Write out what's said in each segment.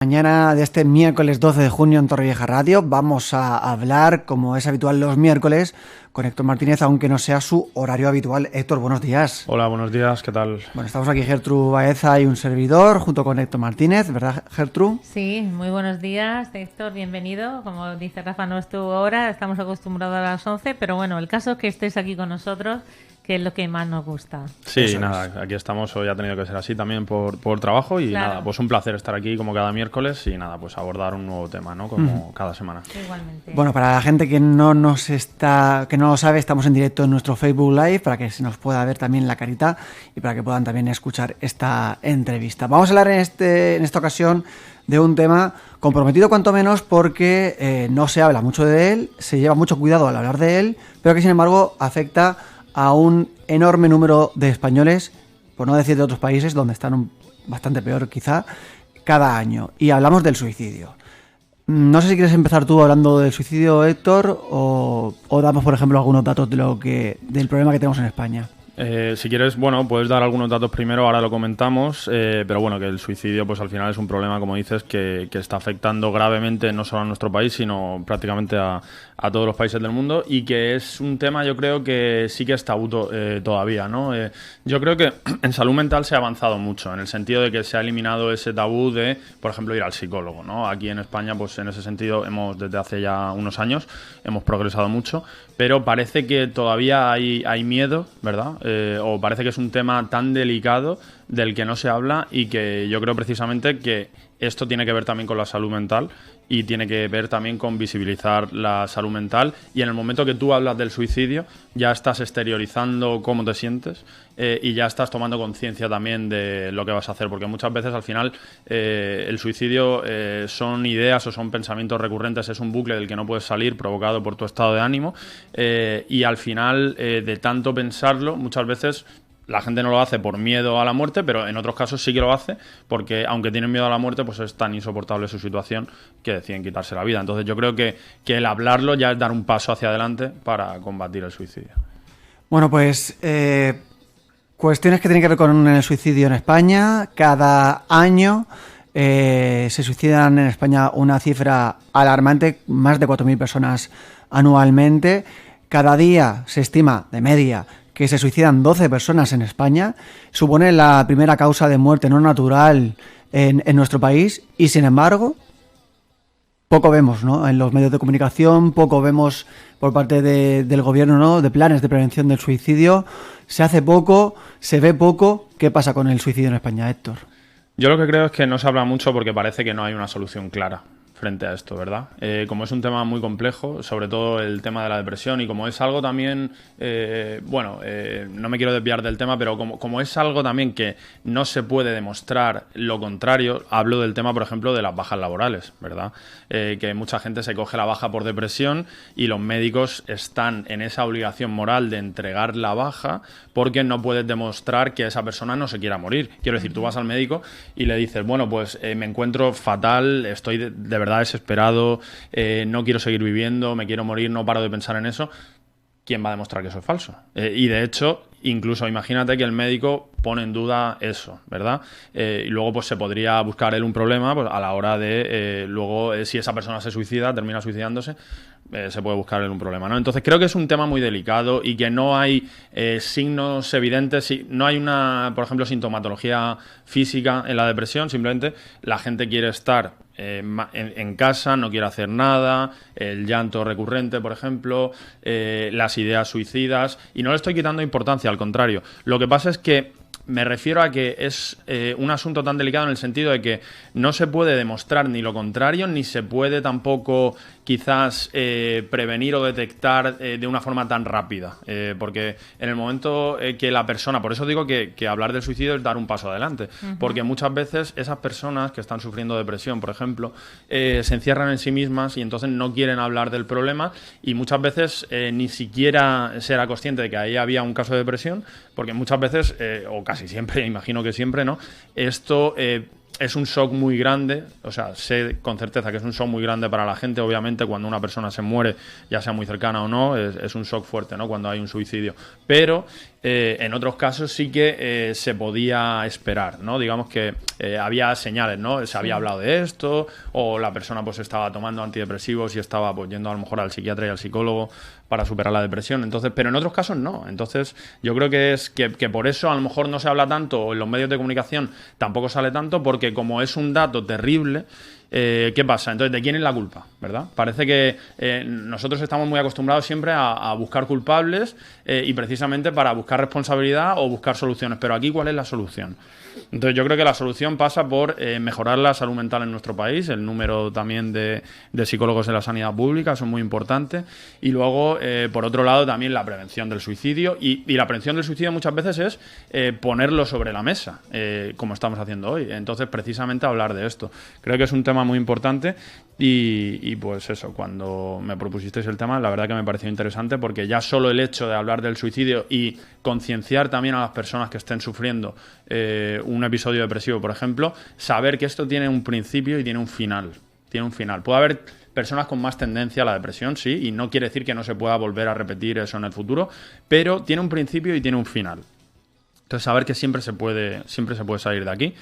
Mañana de este miércoles 12 de junio en Torrevieja Radio vamos a hablar, como es habitual los miércoles, con Héctor Martínez, aunque no sea su horario habitual. Héctor, buenos días. Hola, buenos días, ¿qué tal? Bueno, estamos aquí Gertrude Baeza y un servidor, junto con Héctor Martínez, ¿verdad, Gertrude? Sí, muy buenos días, Héctor, bienvenido. Como dice Rafa, no es tu hora, estamos acostumbrados a las 11, pero bueno, el caso es que estés aquí con nosotros, que es lo que más nos gusta. Sí, eso nada, es. Aquí estamos, hoy ha tenido que ser así también por trabajo y claro. Nada, pues un placer estar aquí como cada miércoles y nada, pues abordar un nuevo tema, ¿no? Como cada semana. Igualmente. Bueno, para la gente que no lo sabe, estamos en directo en nuestro Facebook Live para que se nos pueda ver también la carita y para que puedan también escuchar esta entrevista. Vamos a hablar en esta ocasión de un tema comprometido cuanto menos porque no se habla mucho de él, se lleva mucho cuidado al hablar de él, pero que sin embargo afecta a un enorme número de españoles, por no decir de otros países donde están bastante peor quizá, cada año. Y hablamos del suicidio. No sé si quieres empezar tú hablando del suicidio, Héctor, o damos, por ejemplo, algunos datos del problema que tenemos en España. Si quieres, bueno, puedes dar algunos datos primero, ahora lo comentamos, pero bueno, que el suicidio pues al final es un problema, como dices, que está afectando gravemente no solo a nuestro país, sino prácticamente a todos los países del mundo y que es un tema, yo creo que sí que es tabú todavía, ¿no? Yo creo que en salud mental se ha avanzado mucho, en el sentido de que se ha eliminado ese tabú de, por ejemplo, ir al psicólogo, ¿no? Aquí en España, pues en ese sentido, desde hace ya unos años, hemos progresado mucho, pero parece que todavía hay miedo, ¿verdad? O parece que es un tema tan delicado del que no se habla y que yo creo precisamente que esto tiene que ver también con la salud mental y tiene que ver también con visibilizar la salud mental y en el momento que tú hablas del suicidio ya estás exteriorizando cómo te sientes y ya estás tomando conciencia también de lo que vas a hacer, porque muchas veces al final el suicidio son ideas o son pensamientos recurrentes, es un bucle del que no puedes salir provocado por tu estado de ánimo y al final de tanto pensarlo muchas veces la gente no lo hace por miedo a la muerte, pero en otros casos sí que lo hace, porque aunque tienen miedo a la muerte, pues es tan insoportable su situación que deciden quitarse la vida. Entonces yo creo que el hablarlo ya es dar un paso hacia adelante para combatir el suicidio. Bueno, pues cuestiones que tienen que ver con el suicidio en España. Cada año se suicidan en España una cifra alarmante, más de 4.000 personas anualmente. Cada día se estima, de media, que se suicidan 12 personas en España, supone la primera causa de muerte no natural en nuestro país y, sin embargo, poco vemos, ¿no? En los medios de comunicación, poco vemos por parte del gobierno, ¿no? De planes de prevención del suicidio. Se hace poco, se ve poco. ¿Qué pasa con el suicidio en España, Héctor? Yo lo que creo es que no se habla mucho porque parece que no hay una solución clara frente a esto, ¿verdad? Como es un tema muy complejo, sobre todo el tema de la depresión y como es algo también, no me quiero desviar del tema, pero como es algo también que no se puede demostrar lo contrario, hablo del tema, por ejemplo, de las bajas laborales, ¿verdad? Que mucha gente se coge la baja por depresión y los médicos están en esa obligación moral de entregar la baja porque no puedes demostrar que esa persona no se quiera morir. Quiero decir, tú vas al médico y le dices, bueno, pues me encuentro fatal, estoy de verdad desesperado, no quiero seguir viviendo, me quiero morir, no paro de pensar en eso. ¿Quién va a demostrar que eso es falso? Y de hecho, incluso imagínate que el médico pone en duda eso, ¿verdad? Y luego pues se podría buscar él un problema pues, a la hora de, si esa persona se suicida, termina suicidándose, se puede buscar él un problema, ¿no? Entonces creo que es un tema muy delicado y que no hay signos evidentes, no hay una, por ejemplo, sintomatología física en la depresión, simplemente la gente quiere estar en casa, no quiere hacer nada, el llanto recurrente, por ejemplo, las ideas suicidas, y no le estoy quitando importancia, al contrario. Lo que pasa es que me refiero a que es un asunto tan delicado en el sentido de que no se puede demostrar ni lo contrario, ni se puede tampoco quizás prevenir o detectar de una forma tan rápida. Porque en el momento que la persona, por eso digo que hablar del suicidio es dar un paso adelante, porque muchas veces esas personas que están sufriendo depresión, por ejemplo, se encierran en sí mismas y entonces no quieren hablar del problema y muchas veces ni siquiera será consciente de que ahí había un caso de depresión, porque muchas veces, o casi siempre, imagino que siempre, ¿no? Esto es un shock muy grande, o sea, sé con certeza que es un shock muy grande para la gente, obviamente cuando una persona se muere, ya sea muy cercana o no, es un shock fuerte, ¿no? Cuando hay un suicidio, pero en otros casos sí que se podía esperar, ¿no? Digamos que había señales, ¿no? Se había hablado de esto, o la persona pues estaba tomando antidepresivos y estaba pues yendo a lo mejor al psiquiatra y al psicólogo para superar la depresión. Entonces, pero en otros casos no. Entonces, yo creo que es que por eso a lo mejor no se habla tanto, o en los medios de comunicación tampoco sale tanto, porque como es un dato terrible, ¿qué pasa? Entonces, ¿de quién es la culpa? ¿Verdad? Parece que nosotros estamos muy acostumbrados siempre a buscar culpables y precisamente para buscar responsabilidad o buscar soluciones. Pero aquí, ¿cuál es la solución? Entonces, yo creo que la solución pasa por mejorar la salud mental en nuestro país, el número también de psicólogos en la sanidad pública, eso es muy importante. Y luego, por otro lado, también la prevención del suicidio. Y la prevención del suicidio muchas veces es ponerlo sobre la mesa, como estamos haciendo hoy. Entonces, precisamente hablar de esto. Creo que es un tema muy importante y pues eso, cuando me propusisteis el tema, la verdad que me pareció interesante porque ya solo el hecho de hablar del suicidio y concienciar también a las personas que estén sufriendo un episodio depresivo, por ejemplo, saber que esto tiene un principio y tiene un final. Tiene un final. Puede haber personas con más tendencia a la depresión, sí, y no quiere decir que no se pueda volver a repetir eso en el futuro, pero tiene un principio y tiene un final. Entonces, saber que siempre se puede salir de aquí.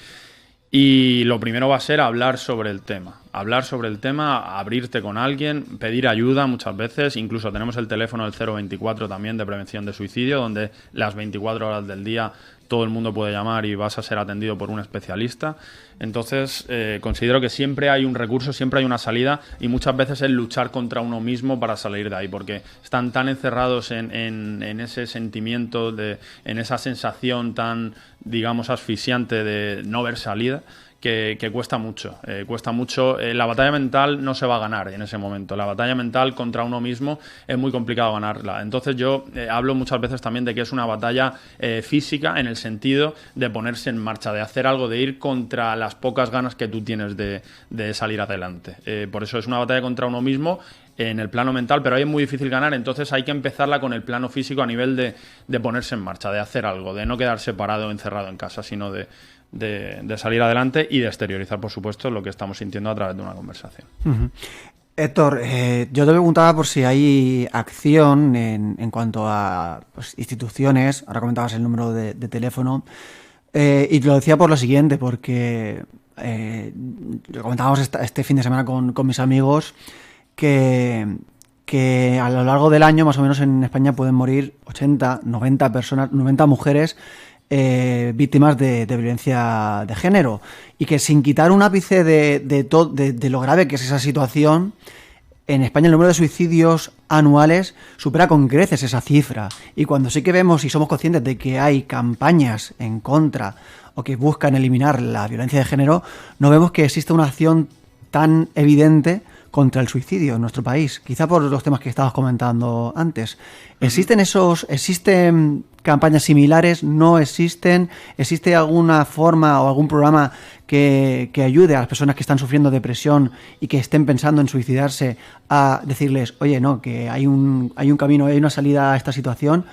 Y lo primero va a ser hablar sobre el tema. Hablar sobre el tema, abrirte con alguien, pedir ayuda muchas veces. Incluso tenemos el teléfono del 024 también de prevención de suicidio, donde las 24 horas del día todo el mundo puede llamar y vas a ser atendido por un especialista. Entonces, considero que siempre hay un recurso, siempre hay una salida y muchas veces es luchar contra uno mismo para salir de ahí, porque están tan encerrados en ese sentimiento, en esa sensación tan, digamos, asfixiante de no ver salida, que cuesta mucho. Cuesta mucho. La batalla mental no se va a ganar en ese momento. La batalla mental contra uno mismo es muy complicado ganarla. Entonces yo hablo muchas veces también de que es una batalla física en el sentido de ponerse en marcha, de hacer algo, de ir contra las pocas ganas que tú tienes de salir adelante. Por eso es una batalla contra uno mismo en el plano mental, pero ahí es muy difícil ganar, entonces hay que empezarla con el plano físico a nivel de ponerse en marcha, de hacer algo, de no quedarse parado o encerrado en casa, sino de salir adelante y de exteriorizar, por supuesto, lo que estamos sintiendo a través de una conversación. Uh-huh. Héctor, yo te preguntaba por si hay acción en cuanto a pues, instituciones, ahora comentabas el número de teléfono, y te lo decía por lo siguiente, porque lo comentábamos este fin de semana con mis amigos, que a lo largo del año, más o menos en España, pueden morir 80, 90 personas, 90 mujeres víctimas de violencia de género, y que sin quitar un ápice de lo grave que es esa situación, en España el número de suicidios anuales supera con creces esa cifra, y cuando sí que vemos y somos conscientes de que hay campañas en contra o que buscan eliminar la violencia de género, no vemos que exista una acción tan evidente contra el suicidio en nuestro país, quizá por los temas que estabas comentando antes. ¿Existen campañas similares? ¿No existen? ¿Existe alguna forma o algún programa que ayude a las personas que están sufriendo depresión y que estén pensando en suicidarse a decirles, oye, no, que hay un camino, hay una salida a esta situación,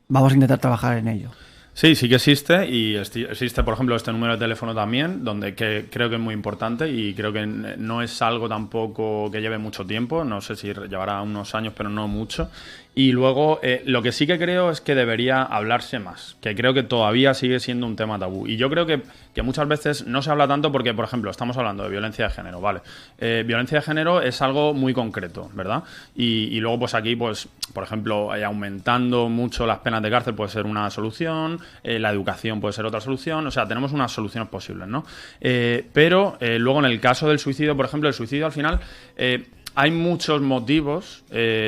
vamos a intentar trabajar en ello? Sí, sí que existe, y existe, por ejemplo, este número de teléfono también, donde que creo que es muy importante y creo que no es algo tampoco que lleve mucho tiempo, no sé si llevará unos años, pero no mucho. Y luego, lo que sí que creo es que debería hablarse más, que creo que todavía sigue siendo un tema tabú. Y yo creo que muchas veces no se habla tanto porque, por ejemplo, estamos hablando de violencia de género, ¿vale? Violencia de género es algo muy concreto, ¿verdad? Y luego, pues aquí, pues, por ejemplo, aumentando mucho las penas de cárcel puede ser una solución, la educación puede ser otra solución, o sea, tenemos unas soluciones posibles, ¿no? Pero luego en el caso del suicidio, por ejemplo, el suicidio al final... hay muchos motivos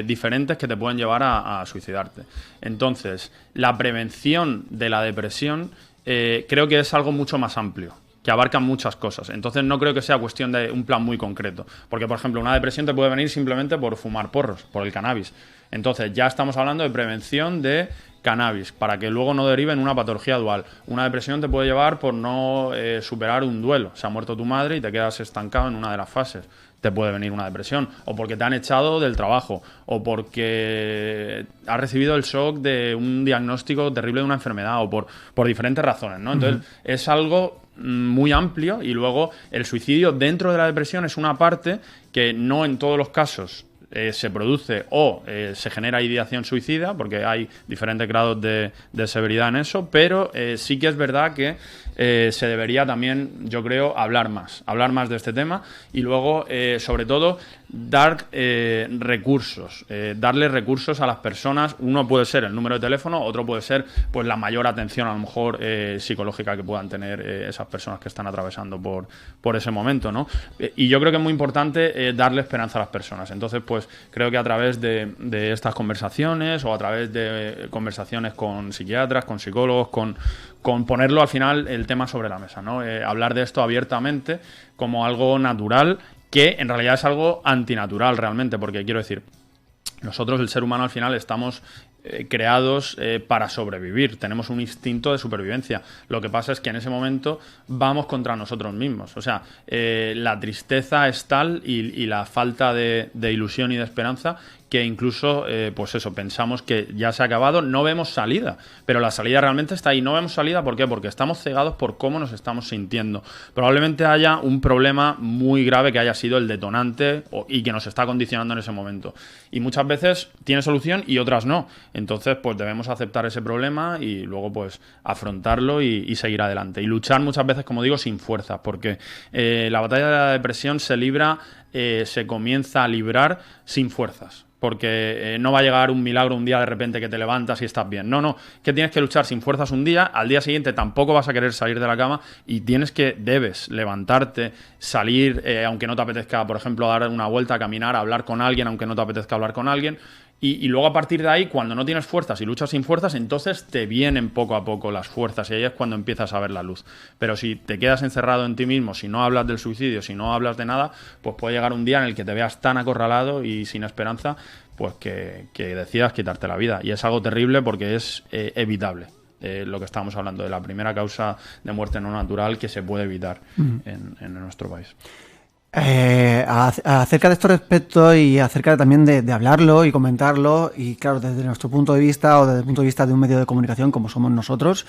diferentes que te pueden llevar a suicidarte. Entonces, la prevención de la depresión creo que es algo mucho más amplio, que abarca muchas cosas. Entonces, no creo que sea cuestión de un plan muy concreto. Porque, por ejemplo, una depresión te puede venir simplemente por fumar porros, por el cannabis. Entonces, ya estamos hablando de prevención de cannabis, para que luego no derive en una patología dual. Una depresión te puede llevar por no superar un duelo. Se ha muerto tu madre y te quedas estancado en una de las fases. Te puede venir una depresión, o porque te han echado del trabajo, o porque has recibido el shock de un diagnóstico terrible de una enfermedad, o por diferentes razones, ¿no? Entonces, es algo muy amplio, y luego el suicidio dentro de la depresión es una parte que no en todos los casos se produce o se genera ideación suicida, porque hay diferentes grados de severidad en eso, pero sí que es verdad que se debería también, yo creo, hablar más de este tema y luego, sobre todo, dar recursos, darle recursos a las personas. Uno puede ser el número de teléfono, otro puede ser pues la mayor atención a lo mejor psicológica que puedan tener esas personas que están atravesando por ese momento, ¿no? Y yo creo que es muy importante darle esperanza a las personas. Entonces, pues creo que a través de estas conversaciones o a través de conversaciones con psiquiatras, con psicólogos, con ponerlo al final el tema sobre la mesa, ¿no? Hablar de esto abiertamente como algo natural, que en realidad es algo antinatural realmente, porque quiero decir, nosotros, el ser humano, al final estamos creados para sobrevivir, tenemos un instinto de supervivencia. Lo que pasa es que en ese momento vamos contra nosotros mismos, o sea, la tristeza es tal y la falta de ilusión y de esperanza que incluso, pues eso, pensamos que ya se ha acabado, no vemos salida, pero la salida realmente está ahí. No vemos salida, ¿por qué? Porque estamos cegados por cómo nos estamos sintiendo. Probablemente haya un problema muy grave que haya sido el detonante y que nos está condicionando en ese momento. Y muchas veces tiene solución y otras no. Entonces, pues debemos aceptar ese problema y luego, pues, afrontarlo y seguir adelante. Y luchar muchas veces, como digo, sin fuerzas, porque la batalla de la depresión se comienza a librar sin fuerzas. Porque no va a llegar un milagro un día de repente que te levantas y estás bien. No, que tienes que luchar sin fuerzas un día, al día siguiente tampoco vas a querer salir de la cama y debes levantarte, salir, aunque no te apetezca, por ejemplo, dar una vuelta, caminar, hablar con alguien, aunque no te apetezca hablar con alguien. Y luego a partir de ahí, cuando no tienes fuerzas y luchas sin fuerzas, entonces te vienen poco a poco las fuerzas y ahí es cuando empiezas a ver la luz. Pero si te quedas encerrado en ti mismo, si no hablas del suicidio, si no hablas de nada, pues puede llegar un día en el que te veas tan acorralado y sin esperanza, pues que decidas quitarte la vida. Y es algo terrible porque es evitable. Lo que estábamos hablando de la primera causa de muerte no natural que se puede evitar en nuestro país. Acerca de estos aspectos y acerca también de hablarlo y comentarlo, y claro, desde nuestro punto de vista o desde el punto de vista de un medio de comunicación como somos nosotros,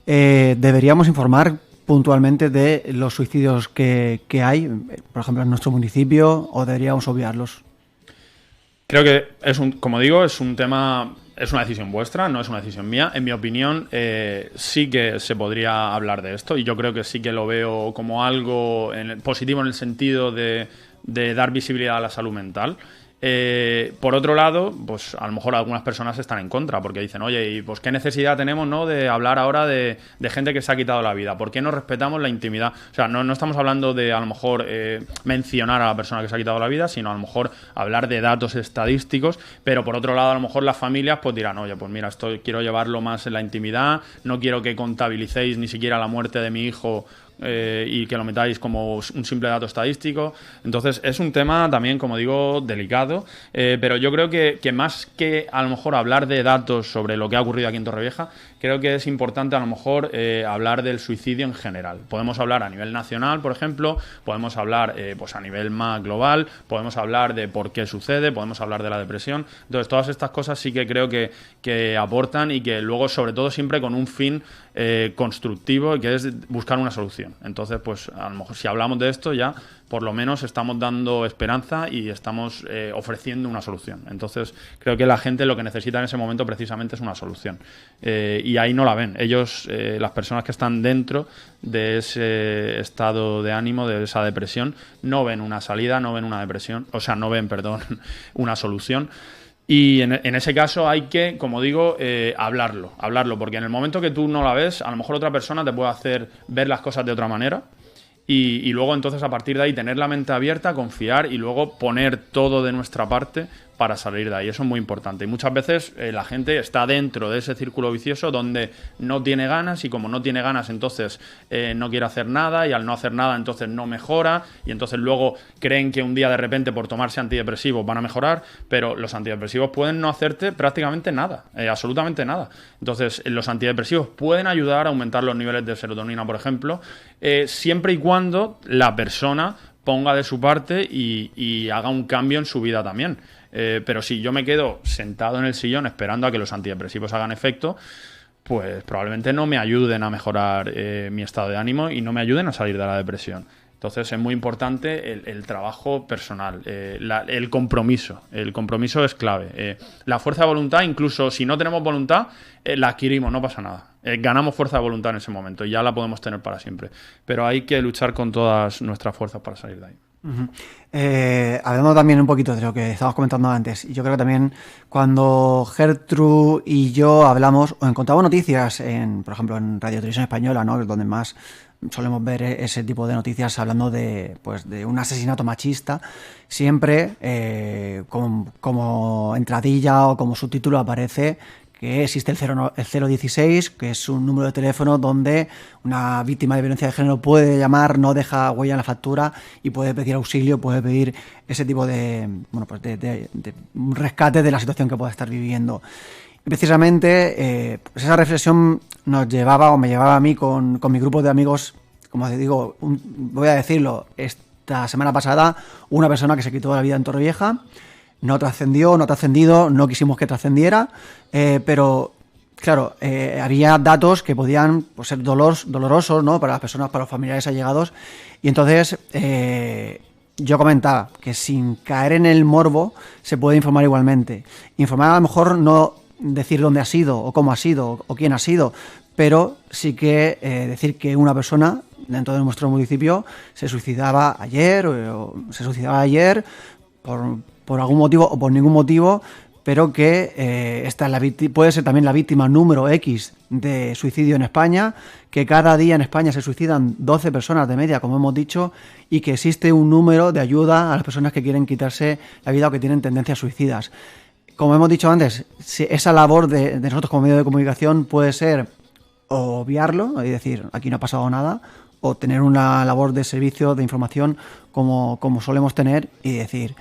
deberíamos informar puntualmente de los suicidios que hay, por ejemplo, en nuestro municipio, o deberíamos obviarlos. Creo que como digo, es un tema, es una decisión vuestra, no es una decisión mía. En mi opinión, sí que se podría hablar de esto y yo creo que sí que lo veo como algo positivo en el sentido de dar visibilidad a la salud mental. Por otro lado, pues a lo mejor algunas personas están en contra porque dicen, oye, ¿y pues qué necesidad tenemos, no, de hablar ahora de gente que se ha quitado la vida? ¿Por qué no respetamos la intimidad? O sea, no estamos hablando de a lo mejor mencionar a la persona que se ha quitado la vida, sino a lo mejor hablar de datos estadísticos, pero por otro lado a lo mejor las familias pues dirán, oye, pues mira, esto quiero llevarlo más en la intimidad, no quiero que contabilicéis ni siquiera la muerte de mi hijo y que lo metáis como un simple dato estadístico. Entonces es un tema también, como digo, delicado, pero yo creo que más que a lo mejor hablar de datos sobre lo que ha ocurrido aquí en Torrevieja, creo que es importante a lo mejor hablar del suicidio en general. Podemos hablar a nivel nacional, por ejemplo, podemos hablar pues a nivel más global, podemos hablar de por qué sucede, podemos hablar de la depresión. Entonces todas estas cosas sí que creo que aportan y que luego, sobre todo, siempre con un fin constructivo, y que es buscar una solución. Entonces, pues a lo mejor si hablamos de esto ya, por lo menos estamos dando esperanza y estamos ofreciendo una solución. Entonces, creo que la gente lo que necesita en ese momento precisamente es una solución. Y ahí no la ven. Ellos, las personas que están dentro de ese estado de ánimo, de esa depresión, no ven una salida, no ven una depresión, o sea, no ven, perdón, una solución. Y en ese caso hay que, como digo, hablarlo, porque en el momento que tú no la ves, a lo mejor otra persona te puede hacer ver las cosas de otra manera y luego entonces a partir de ahí tener la mente abierta, confiar y luego poner todo de nuestra parte para salir de ahí. Eso es muy importante. Y muchas veces la gente está dentro de ese círculo vicioso donde no tiene ganas y como no tiene ganas entonces no quiere hacer nada y al no hacer nada entonces no mejora y entonces luego creen que un día de repente por tomarse antidepresivos van a mejorar, pero los antidepresivos pueden no hacerte prácticamente nada, absolutamente nada. Entonces los antidepresivos pueden ayudar a aumentar los niveles de serotonina, por ejemplo, siempre y cuando la persona ponga de su parte y haga un cambio en su vida también. Pero si yo me quedo sentado en el sillón esperando a que los antidepresivos hagan efecto, pues probablemente no me ayuden a mejorar mi estado de ánimo y no me ayuden a salir de la depresión. Entonces es muy importante el trabajo personal, el compromiso. El compromiso es clave. La fuerza de voluntad, incluso si no tenemos voluntad, la adquirimos, no pasa nada. Ganamos fuerza de voluntad en ese momento y ya la podemos tener para siempre. Pero hay que luchar con todas nuestras fuerzas para salir de ahí. Hablando también un poquito de lo que estábamos comentando antes, yo creo que también cuando Gertrude y yo hablamos o encontramos noticias, por ejemplo en Radio Televisión Española, ¿no?, donde más solemos ver ese tipo de noticias hablando de un asesinato machista, siempre como entradilla o como subtítulo aparece que existe el 016, que es un número de teléfono donde una víctima de violencia de género puede llamar, no deja huella en la factura y puede pedir auxilio, puede pedir ese tipo de un rescate de la situación que pueda estar viviendo. Y precisamente pues esa reflexión me llevaba a mí con mi grupo de amigos, como te digo, voy a decirlo, esta semana pasada una persona que se quitó la vida en Torrevieja. No trascendió, no ha trascendido, no quisimos que trascendiera, pero claro, había datos que podían ser dolorosos, ¿no?, para las personas, para los familiares allegados, y entonces yo comentaba que sin caer en el morbo se puede informar igualmente. Informar a lo mejor no decir dónde ha sido, o cómo ha sido, o quién ha sido, pero sí que decir que una persona dentro de nuestro municipio se suicidaba ayer, por algún motivo o por ningún motivo, pero que esta es puede ser también la víctima número X de suicidio en España, que cada día en España se suicidan 12 personas de media, como hemos dicho, y que existe un número de ayuda a las personas que quieren quitarse la vida o que tienen tendencias suicidas. Como hemos dicho antes, esa labor de nosotros como medio de comunicación puede ser obviarlo, es decir, aquí no ha pasado nada, o tener una labor de servicio, de información, como solemos tener, y decir,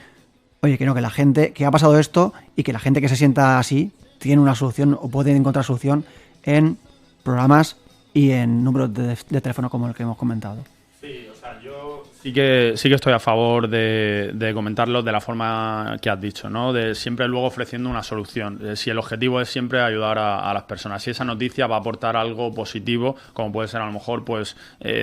oye, que no, que la gente, que ha pasado esto y que la gente que se sienta así tiene una solución o puede encontrar solución en programas y en números de teléfono como el que hemos comentado. Sí, o sea, yo sí que estoy a favor de comentarlo de la forma que has dicho, ¿no? De siempre luego ofreciendo una solución. Si el objetivo es siempre ayudar a las personas, si esa noticia va a aportar algo positivo, como puede ser a lo mejor pues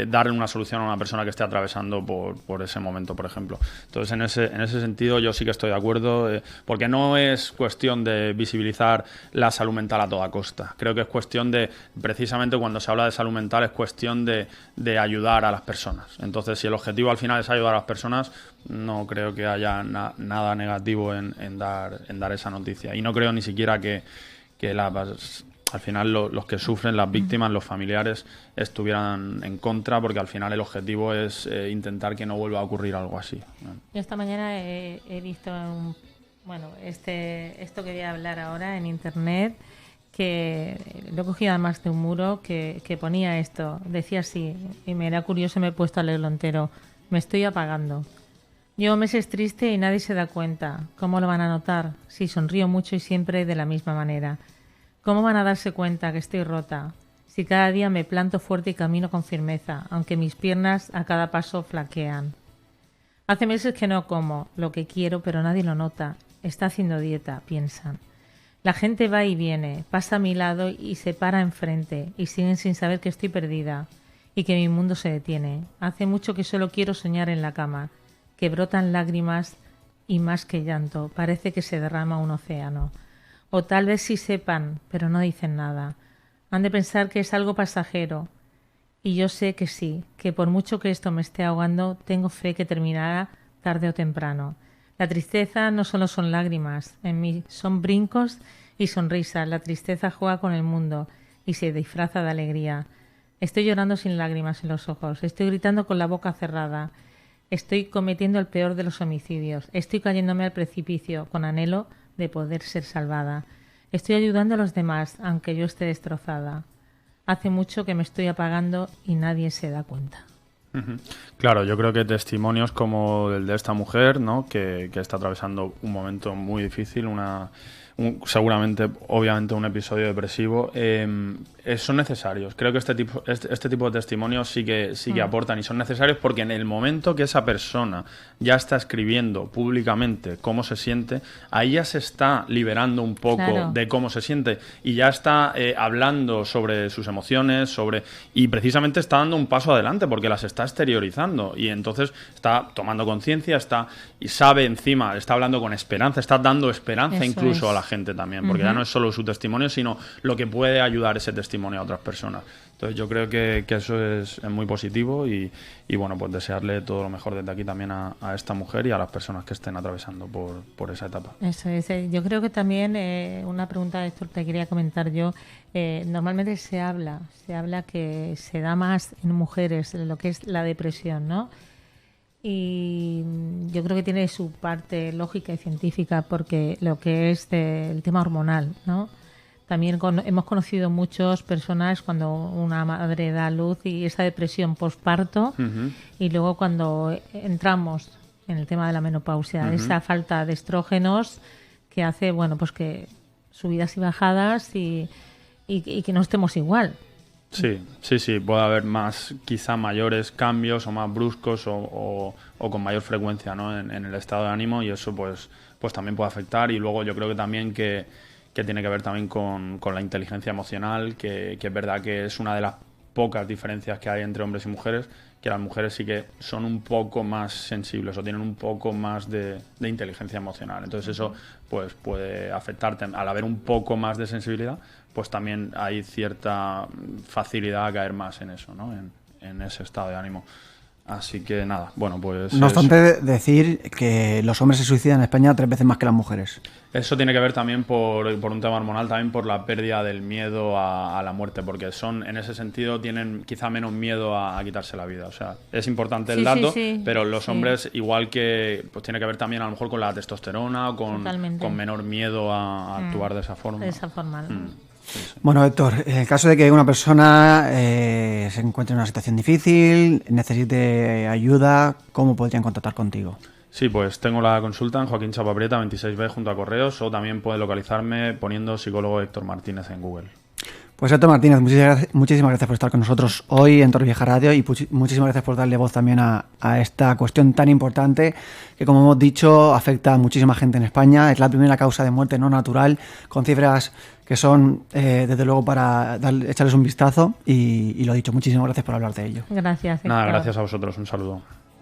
darle una solución a una persona que esté atravesando por ese momento, por ejemplo. Entonces en ese sentido yo sí que estoy de acuerdo, porque no es cuestión de visibilizar la salud mental a toda costa. Creo que es cuestión de, precisamente cuando se habla de salud mental, es cuestión de ayudar a las personas. Entonces, si el objetivo al final es ayudar a las personas, no creo que haya nada negativo en dar esa noticia. Y no creo ni siquiera que al final los que sufren, las víctimas, los familiares, estuvieran en contra, porque al final el objetivo es intentar que no vuelva a ocurrir algo así. Yo esta mañana he visto esto que voy a hablar ahora en internet, que lo he cogido además de un muro que ponía esto, decía así, y me era curioso, me he puesto a leerlo entero: me estoy apagando. Llevo meses triste y nadie se da cuenta. ¿Cómo lo van a notar si sonrío mucho y siempre de la misma manera? ¿Cómo van a darse cuenta que estoy rota si cada día me planto fuerte y camino con firmeza, aunque mis piernas a cada paso flaquean? Hace meses que no como lo que quiero, pero nadie lo nota. Está haciendo dieta, piensan. La gente va y viene, pasa a mi lado y se para enfrente y siguen sin saber que estoy perdida y que mi mundo se detiene. Hace mucho que solo quiero soñar en la cama, que brotan lágrimas y más que llanto, parece que se derrama un océano. O tal vez sí sepan, pero no dicen nada. Han de pensar que es algo pasajero. Y yo sé que sí, que por mucho que esto me esté ahogando, tengo fe que terminará tarde o temprano. La tristeza no solo son lágrimas, en mí son brincos y sonrisas. La tristeza juega con el mundo y se disfraza de alegría. Estoy llorando sin lágrimas en los ojos, estoy gritando con la boca cerrada, estoy cometiendo el peor de los homicidios, estoy cayéndome al precipicio con anhelo de poder ser salvada. Estoy ayudando a los demás, aunque yo esté destrozada. Hace mucho que me estoy apagando y nadie se da cuenta. Claro, yo creo que testimonios como el de esta mujer, ¿no?, que está atravesando un momento muy difícil, una seguramente, obviamente, un episodio depresivo, son necesarios. Creo que este tipo de testimonios sí que aportan y son necesarios, porque en el momento que esa persona ya está escribiendo públicamente cómo se siente, ahí ya se está liberando un poco de cómo se siente y ya está hablando sobre sus emociones, y precisamente está dando un paso adelante porque las está exteriorizando y entonces está tomando conciencia, y sabe encima, está hablando con esperanza, está dando esperanza. Eso incluso a la gente también, porque ya no es solo su testimonio, sino lo que puede ayudar ese testimonio a otras personas. Entonces yo creo que eso es muy positivo y bueno, pues desearle todo lo mejor desde aquí también a esta mujer y a las personas que estén atravesando por esa etapa. Eso es. Yo creo que también una pregunta de esto te quería comentar yo. Normalmente se habla que se da más en mujeres lo que es la depresión, ¿no? Y yo creo que tiene su parte lógica y científica, porque lo que es el tema hormonal, ¿no? También hemos conocido muchas personas cuando una madre da luz y esa depresión posparto, y luego cuando entramos en el tema de la menopausia, esa falta de estrógenos que hace, bueno, pues que subidas y bajadas y que no estemos igual. Sí, puede haber quizá mayores cambios o más bruscos o con mayor frecuencia, ¿no? en el estado de ánimo, y eso pues también puede afectar. Y luego yo creo que también que tiene que ver también con la inteligencia emocional, que es verdad que es una de las pocas diferencias que hay entre hombres y mujeres, que las mujeres sí que son un poco más sensibles o tienen un poco más de inteligencia emocional. Entonces eso pues puede afectarte. Al haber un poco más de sensibilidad, pues también hay cierta facilidad a caer más en eso, ¿no? En ese estado de ánimo. Así que nada, bueno, pues... No obstante, decir que los hombres se suicidan en España 3 veces más que las mujeres. Eso tiene que ver también por un tema hormonal, también por la pérdida del miedo a la muerte, porque en ese sentido tienen quizá menos miedo a quitarse la vida. O sea, es importante el dato, pero los hombres, igual que, pues tiene que ver también a lo mejor con la testosterona o con menor miedo a actuar de esa forma. De esa forma. Sí. Bueno, Héctor, en el caso de que una persona se encuentre en una situación difícil, necesite ayuda, ¿cómo podrían contactar contigo? Sí, pues tengo la consulta en Joaquín Chapaprieta 26B junto a Correos, o también puede localizarme poniendo psicólogo Héctor Martínez en Google. Pues Héctor Martínez, muchísimas gracias por estar con nosotros hoy en Torrevieja Radio, y muchísimas gracias por darle voz también a esta cuestión tan importante que, como hemos dicho, afecta a muchísima gente en España. Es la primera causa de muerte no natural, con cifras que son, desde luego, para echarles un vistazo, y lo dicho, muchísimas gracias por hablar de ello. Gracias, Héctor. Nada, gracias a vosotros, un saludo.